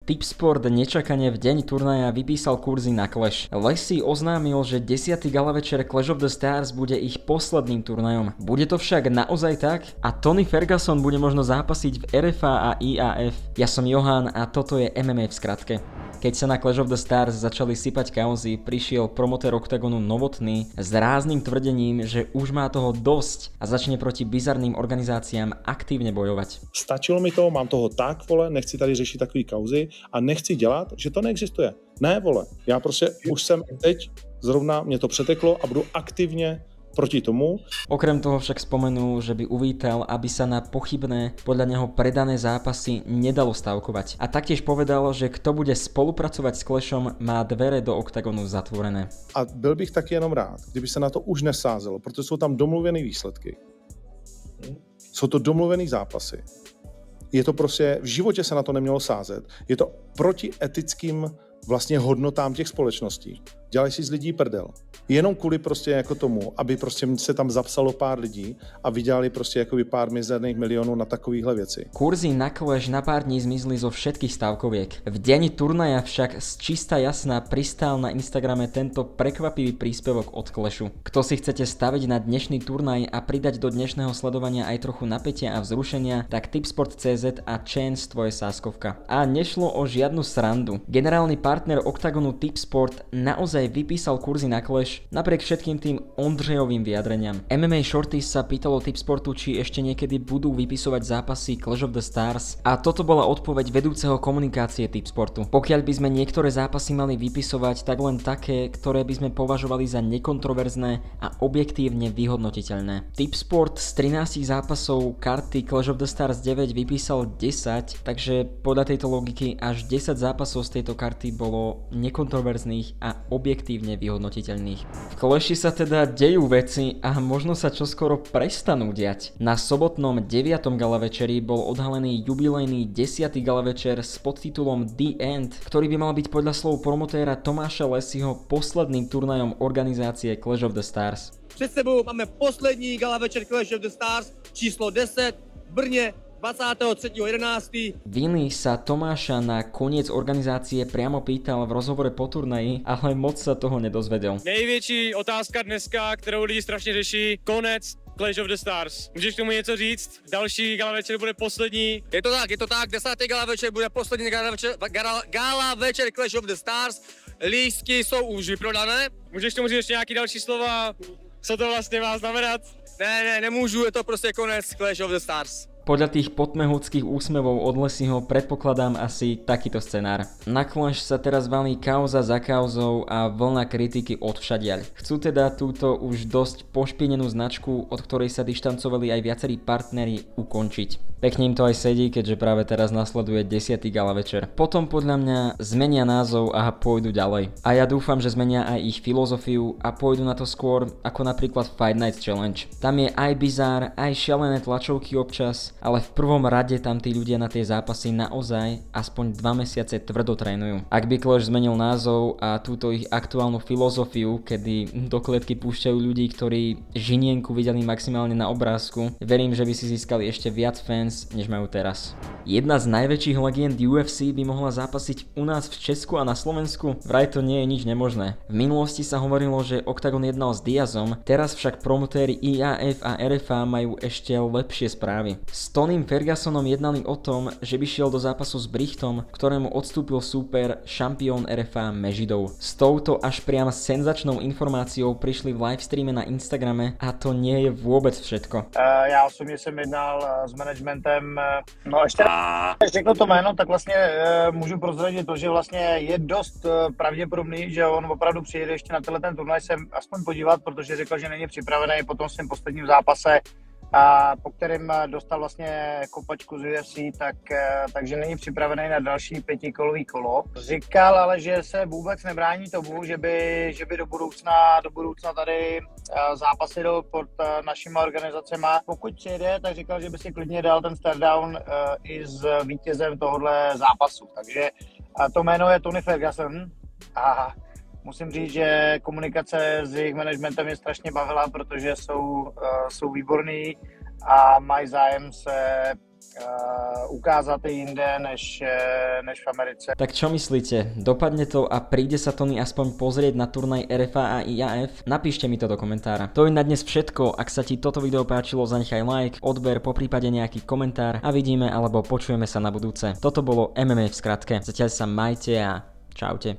Tipsport nečakane v deň turnaja vypísal kurzy na Clash. Lassie oznámil, že 10. gala večer Clash of the Stars bude ich posledným turnajom. Bude to však naozaj tak? A Tony Ferguson bude možno zápasiť v RFA a IAF. Ja som Johan a toto je MMA v skratke. Keď sa na Clash of the Stars začali sypať kauzy, prišiel promotér Octagonu Novotný s rázným tvrdením, že už má toho dosť a začne proti bizarným organizáciám aktívne bojovať. Stačilo mi to, mám toho tak, vole, nechci tady řešit takový kauzy a nechci dělat, že to neexistuje. Ne, vole, já prostě už jsem teď, zrovna mě to přeteklo a budu aktivně proti tomu. Okrem toho však spomenul, že by uvítal, aby sa na pochybné, podľa neho predané zápasy nedalo stavkovať. A taktiež povedal, že kto bude spolupracovať s Clashom, má dvere do Octagonu zatvorené. A byl bych taky jenom rád, kdyby se na to už nesázelo, protože jsou tam domluvené výsledky. Jsou to domluvené zápasy. Je to prostě, v životě se na to nemělo sázet. Je to proti etickým vlastně hodnotám těch společností. Dělají si z lidí prdel. Jenom kvůli prostě jako tomu, aby prostě se tam zapsalo pár lidí a vydělali prostě jakoby pár mizerných milionů na takovýhle věci. Kurzy na Clash na pár dní zmizli zo všetkých stávkoviek. V deň turnaja však z čista jasná pristál na Instagrame tento prekvapivý príspevok od Clashu. Kto si chcete staviť na dnešný turnaj a pridať do dnešného sledovania aj trochu napätia a vzrušenia, tak Tipsport.cz a Chance tvoje sáskovka. A nešlo o žiadnu srandu. Generálny partner Octagonu Tipsport naozaj vypísal kurzy na Clash napriek všetkým tým Ondřejovým vyjadreniam. MMA Shorties sa pýtalo Tipsportu, či ešte niekedy budú vypisovať zápasy Clash of the Stars a toto bola odpoveď vedúceho komunikácie Tipsportu. Pokiaľ by sme niektoré zápasy mali vypisovať, tak len také, ktoré by sme považovali za nekontroverzné a objektívne vyhodnotiteľné. Tipsport z 13 zápasov karty Clash of the Stars 9 vypísal 10, takže podľa tejto logiky až 10 zápasov z tejto karty bolo nekontroverzných a objektívne vyhodnotiteľných. V Clashi sa teda dejú veci a možno sa čoskoro prestanú diať. Na sobotnom 9. gala večeri bol odhalený jubilejný 10. gala večer s podtitulom The End, ktorý by mal byť podľa slov promotéra Tomáša Lassieho posledným turnajom organizácie Clash of the Stars. Před sebou máme poslední gala večer Clash of the Stars číslo 10 v Brně 23.11. Viny sa Tomáša na koniec organizácie priamo pýtal v rozhovore po turnaji, ale moc sa toho nedozvedel. Největší otázka dneska, kterou lidi strašně řeší, konec Clash of the Stars. Můžeš tomu něco říct? Další gala večer bude poslední. Je to tak, 10. gala večer bude poslední gala večer Clash of the Stars. Lístky jsou už vyprodané. Můžeš tomu říct ještě nějaký další slova? Co to vlastně má znamenat? Ne, nemůžu, je to prostě konec Clash of the Stars. Podľa tých potmehúckých úsmevov od Lassieho predpokladám asi takýto scenár. Na Clash sa teraz valí kauza za kauzou a vlna kritiky odvšadiaľ. Chcú teda túto už dosť pošpinenú značku, od ktorej sa dištancovali aj viacerí partneri, ukončiť. Pekne im to aj sedí, keďže práve teraz nasleduje 10. gala večer. Potom podľa mňa zmenia názov a pôjdu ďalej. A ja dúfam, že zmenia aj ich filozofiu a pôjdu na to skôr ako napríklad Fight Night Challenge. Tam je aj bizár, aj šialené tlačovky občas, ale v prvom rade tam tí ľudia na tie zápasy naozaj aspoň 2 mesiace tvrdo trénujú. Ak by Clash zmenil názov a túto ich aktuálnu filozofiu, kedy do klietky púšťajú ľudí, ktorí žinienku videli maximálne na obrázku, verím, že by si získali ešte viac fans, než majú teraz. Jedna z najväčších legend UFC by mohla zápasiť u nás v Česku a na Slovensku? Vraj to nie je nič nemožné. V minulosti sa hovorilo, že Octagon jednal s Diazom, teraz však promotéri IAF a RFA majú ešte lepšie správy. S Tonym Fergusonom jednali o tom, že by šiel do zápasu s Brichtom, ktorému odstúpil súper šampión RFA Mežidov. S touto až priam senzačnou informáciou prišli v livestreame na Instagrame a to nie je vôbec všetko. Já osobně jsem jednal s managementem, no ještě řeknu to jméno, tak vlastně můžu prozradit to, že vlastně je dost pravděpodobný, že on opravdu přijede ještě na tenhle ten turnaj se aspoň podívat, protože řekl, že není připravený po tom svém posledním zápase, a po kterém dostal vlastně kopačku z UFC, takže není připravený na další 5kolový kolo. Říkal ale, že se vůbec nebrání tomu, že by do budoucna tady zápasil pod našima organizacemi. Pokud přijede, tak říkal, že by si klidně dal ten stardown i s vítězem tohohle zápasu. Takže to jméno je Tony Ferguson a musím říct, že komunikace s jejich managementem je strašně bavila, protože jsou výborní a mají zájem se ukázat i jinde než v Americe. Tak čo myslíte? Dopadne to a príde sa Tony aspoň pozrieť na turnaj RFA a IAF? Napíšte mi to do komentára. To je na dnes všetko. Ak sa ti toto video páčilo, zanechaj like, odber, poprípade nejaký komentár a vidíme alebo počujeme sa na budúce. Toto bolo MMA v skratke. Zatiaľ sa majte a čaute.